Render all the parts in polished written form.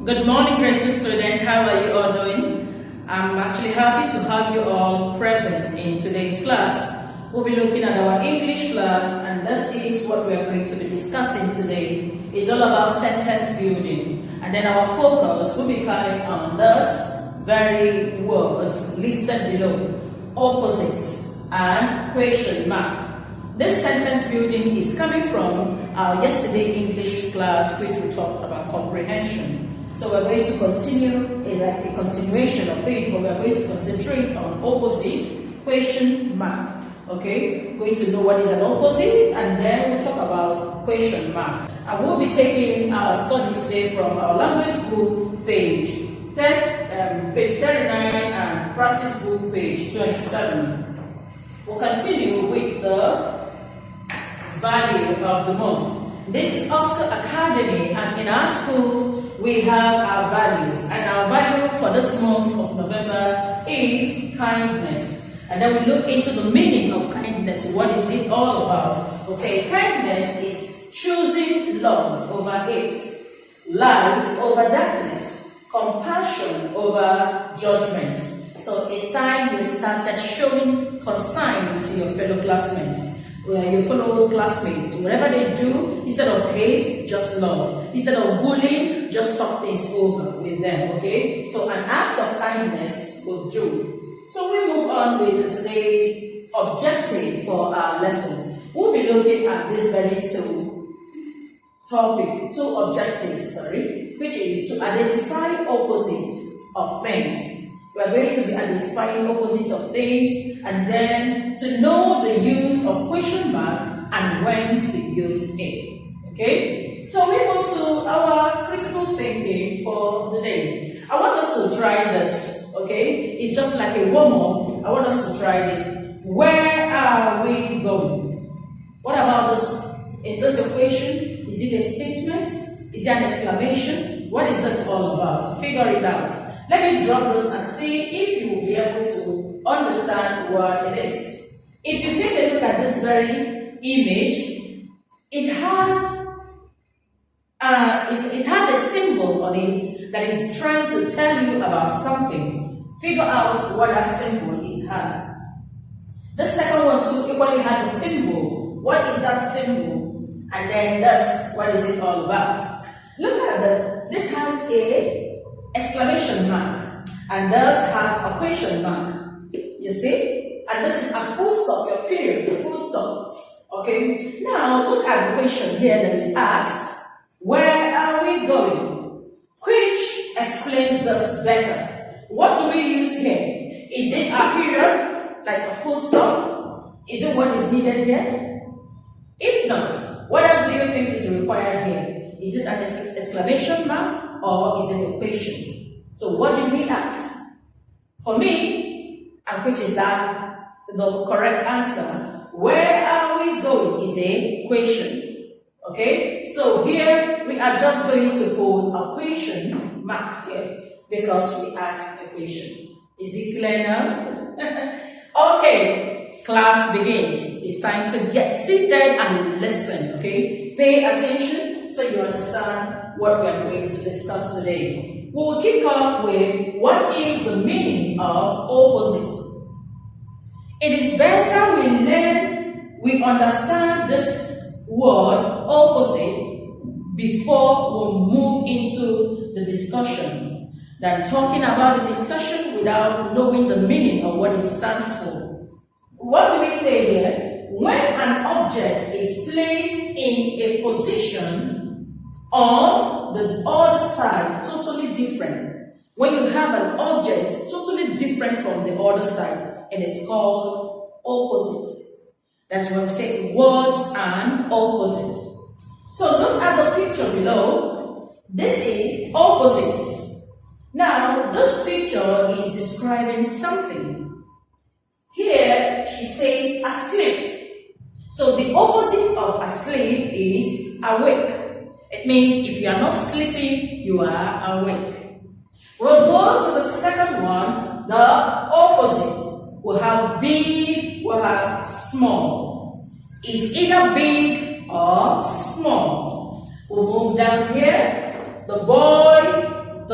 Good morning, great student. How are you all doing? I'm actually happy to have you all present in today's class. We'll be looking at our English class, and this is what we are going to be discussing today. It's all about sentence building, and then our focus will be coming on those very words listed below: opposites and question mark. This sentence building is coming from our yesterday English class, which we talked about comprehension. So we're going to continue like a continuation of it, but we're going to concentrate on opposite, question mark. Okay, we're going to know what is an opposite, and then we'll talk about question mark. And we'll be taking our study today from our language book page 39 and practice book page 27. We'll continue with the value of the month. This is Oscar Academy, and in our school we have our values, and our value for this month of November is kindness. And then we look into the meaning of kindness. What is it all about? We'll say kindness is choosing love over hate, light over darkness, compassion over judgment. So it's time you started showing concern to your fellow classmates. Your fellow classmates, whatever they do, instead of hate, just love. Instead of bullying, just talk things over with them, okay? So an act of kindness will do. So we move on with today's objective for our lesson. We'll be looking at this very two objectives, which is to identify opposites of things. We are going to be identifying opposites of things, and then to know the use of question mark and when to use it. Okay? So we move to our critical thinking for the day. I want us to try this. Okay? It's just like a warm-up. I want us to try this. Where are we going? What about this? Is this a question? Is it a statement? Is it an exclamation? What is this all about? Figure it out. Let me drop this and see if you will be able to understand what it is. If you take a look at this very image, it has a symbol on it that is trying to tell you about something. Figure out what that symbol it has. The second one too equally has a symbol. What is that symbol? And then this, what is it all about? Look at this. This has a exclamation mark, and this has a question mark. You see? And this is a full stop, your period, full stop. Okay? Now look at the question here that is asked. Where are we going? Which explains this better. What do we use here? Is it a period, like a full stop? Is it what is needed here? If not, what else do you think is required here? Is it an exclamation mark or is it a question? So what did we ask? For me, and which is that the correct answer, where are we going is a question. Okay? So here we are just going to put a question mark here because we asked a question. Is it clear now? Okay, class begins. It's time to get seated and listen. Okay? Pay attention so you understand what we are going to discuss today. We will kick off with what is the meaning of opposite. It is better we understand this word opposite before we move into the discussion than talking about the discussion without knowing the meaning of what it stands for. What do we say here? When an object is placed in a position on the other side, totally different. When you have an object totally different from the other side, it is called opposite. That's when we say words and opposites. So look at the picture below. This is opposites. Now, this picture is describing something. Here, she says asleep. So the opposite of asleep is awake. It means if you are not sleeping, you are awake. We'll go to the second one, the opposite. We'll have big, we'll have small. It's either big or small. We'll move down here. The boy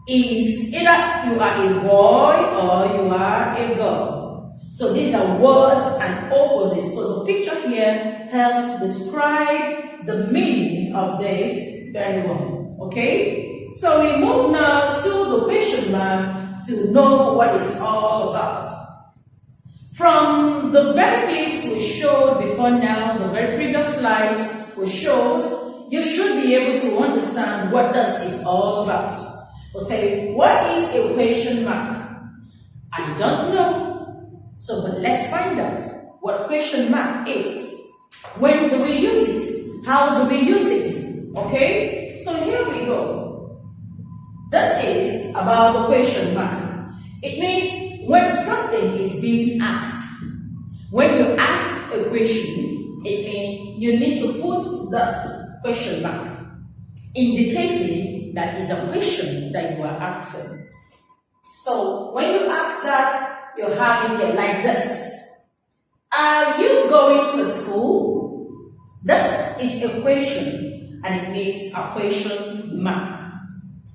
is either you are a boy or you are a girl. So these are words and opposites. So the picture here helps describe the meaning of this very well. Okay? So we move now to the question mark to know what it's all about. From the very clips we showed before now, the very previous slides we showed, you should be able to understand what this is all about. We'll say, what is a question mark? I don't know. So, but let's find out what question mark is. When do we use it? How do we use it? Okay? So here we go. This is about the question mark. It means when something is being asked. When you ask a question, it means you need to put this question mark, indicating that is a question that you are asking. So when you ask that, you have it here like this. Are you going to school? This is a question, and it needs a question mark.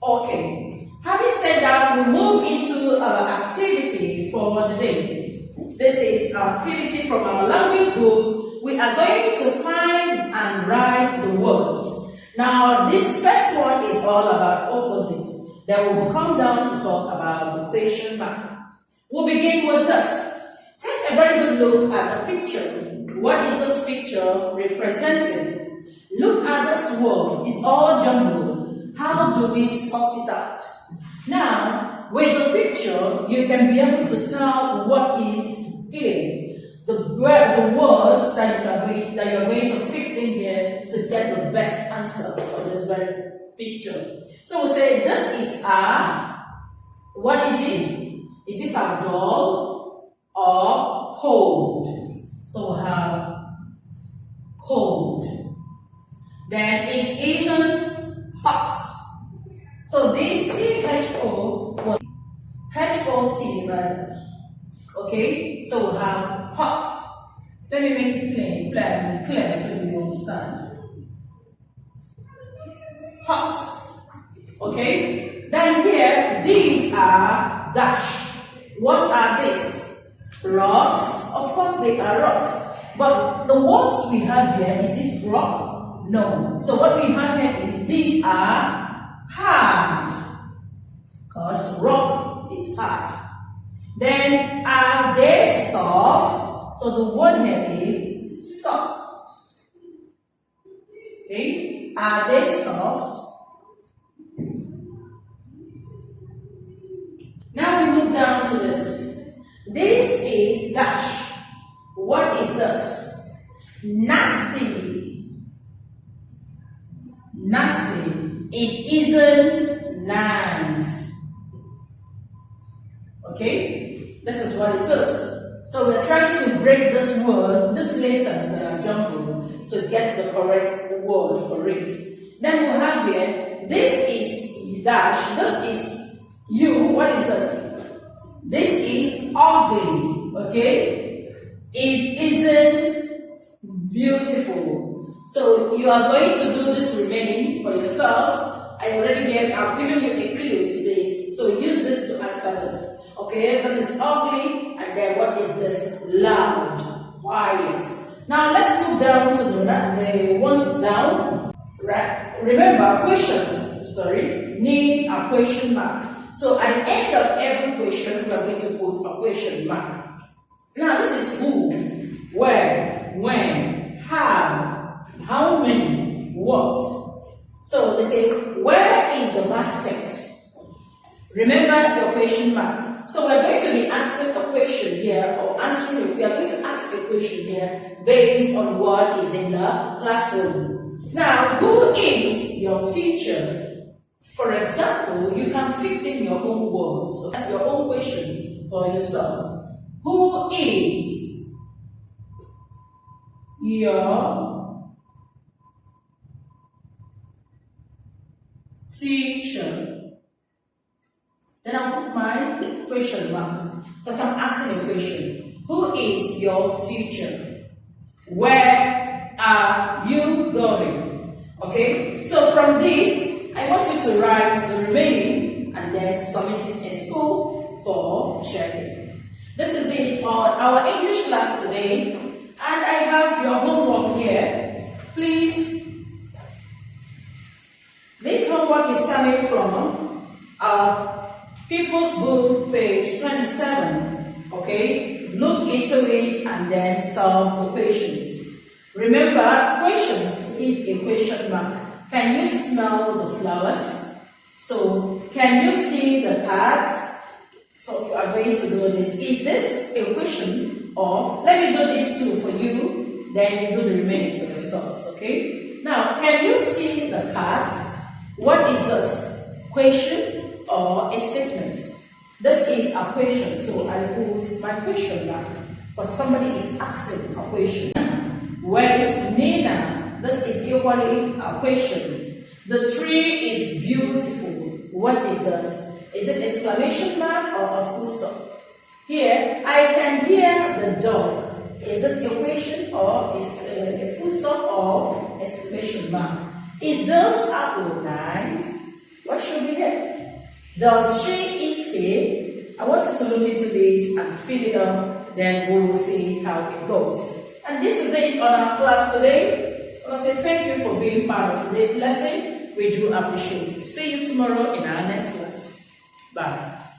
Okay. Having said that, we move into our activity for the day. This is our activity from our language book. We are going to find and write the words. Now, this first one is all about opposites. Then we will come down to talk about the question mark. We'll begin with this. Take a very good look at the picture. What is this picture representing? Look at this word. It's all jumbled. How do we sort it out? Now, with the picture, you can be able to tell what is here. The words that you're going to fix in here to get the best answer for this very picture. So we'll say this is a, what is it? Is it a dog or cold? So we'll have cold. Then it isn't hot. So this T-H-O, H-O-T rather. Okay, so we'll have hot. Let me make it clear so you understand. Hot. Okay, then here, these are dash. What are these? Rocks. Of course, they are rocks. But the words we have here, is it rock? No. So what we have here is these are hard. Because rock is hard. Then, are they soft? So the word here is soft. Okay? Are they soft? Now we move down to this. This is dash. What is this? Nasty. Nasty. It isn't nice. Okay? This is what it is. So we're trying to break this word, these letters that are jumbled, to get the correct word for it. Then we'll have here, this is dash, this is you. What is this? This is ugly. Okay? It isn't beautiful. So you are going to do this remaining for yourselves. I've given you a clue to this. So use this to answer this. Okay, this is ugly, and then what is this? Loud, quiet. Now let's move down to the ones down. Right? Remember, questions, need a question mark. So at the end of every question, we are going to put a question mark. Now this is who, where, when, how many, what. So they say, where is the basket? Remember your question mark. So we're going to be asking a question here, or answering, we are going to ask a question here based on what is in the classroom. Now, who is your teacher? For example, you can fix in your own words, your own questions for yourself. Who is your teacher? Then I'll put my question mark because I'm asking a question. Who is your teacher? Where are you going? Okay, so from this, I want you to write the remaining and and then submit it in school for checking. This is it on our English class today, and I have your homework here. Please, this homework is coming from our People's Book, page 27. Okay, look into it and then solve the questions. Remember, questions need a question mark. Can you smell the flowers? So, can you see the cards? So, you are going to do this. Is this a question? Or, let me do this too for you, then you do the remaining for yourselves, okay? Now, can you see the cards? What is this? Question or a statement? This is a question, so I put my question mark, because somebody is asking a question. Where is Nina? This is equally a question. The tree is beautiful. What is this? Is it exclamation mark or a full stop? Here, I can hear the dog. Is this a question or is a full stop or exclamation mark? Is this apple nice? What should be here? Does she eat cake? I want you to look into this and fill it up, then we will see how it goes. And this is it on our class today. I want to say thank you for being part of today's lesson. We do appreciate it. See you tomorrow in our next class. Bye.